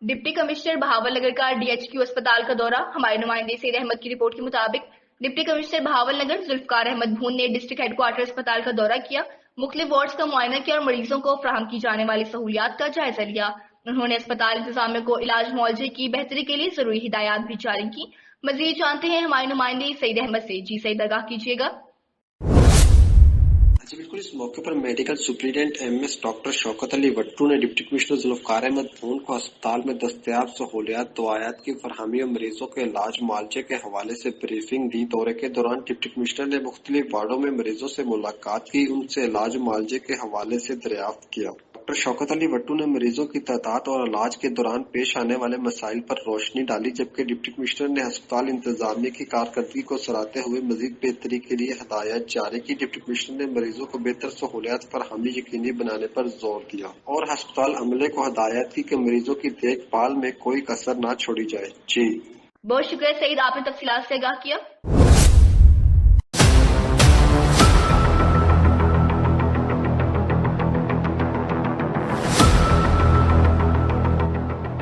Deputy commissioner Bahawal Nagar کا DHQ اسپتال کا دورہ۔ ہمارے نمائندے سید احمد کی رپورٹ کے مطابق ڈپٹی کمشنر بہاول نگر ذوالفقار احمد بھون نے ڈسٹرکٹ ہیڈ کوارٹر اسپتال کا دورہ کیا، مختلف وارڈز کا معائنہ کیا اور مریضوں کو فراہم کی جانے والی سہولیات کا جائزہ لیا۔ انہوں نے اسپتال انتظامیہ کو علاج معالجے کی بہتری کے لیے ضروری ہدایات بھی جاری کی۔ مزید جانتے ہیں ہمارے نمائندے سید احمد سے۔ جی سید، آگاہ کیجیے گا۔ جی بالکل، اس موقع پر medical superintendent MS doctor Shaukat Ali وٹو نے ڈپٹی کمشنر ذوالفقار احمد بھون کو اسپتال میں دستیاب سہولیات، دعایات کی فراہمی اور مریضوں کے علاج معالجے کے حوالے سے بریفنگ دی۔ دورے کے دوران ڈپٹی کمشنر نے مختلف وارڈوں میں مریضوں سے ملاقات کی، ان سے علاج معالجے کے حوالے سے دریافت کیا۔ ڈاکٹر شوکت علی وٹو نے مریضوں کی تعداد اور علاج کے دوران پیش آنے والے مسائل پر روشنی ڈالی، جبکہ ڈپٹی کمشنر نے ہسپتال انتظامیہ کی کارکردگی کو سراہتے ہوئے مزید بہتری کے لیے ہدایات جاری کی۔ ڈپٹی کمشنر نے مریضوں کو بہتر سہولیات فراہمی یقینی بنانے پر زور دیا اور ہسپتال عملے کو ہدایت کی کہ مریضوں کی دیکھ بھال میں کوئی کسر نہ چھوڑی جائے۔ جی بہت شکریہ سعید، آپ نے تفصیلات سے آگاہ کیا۔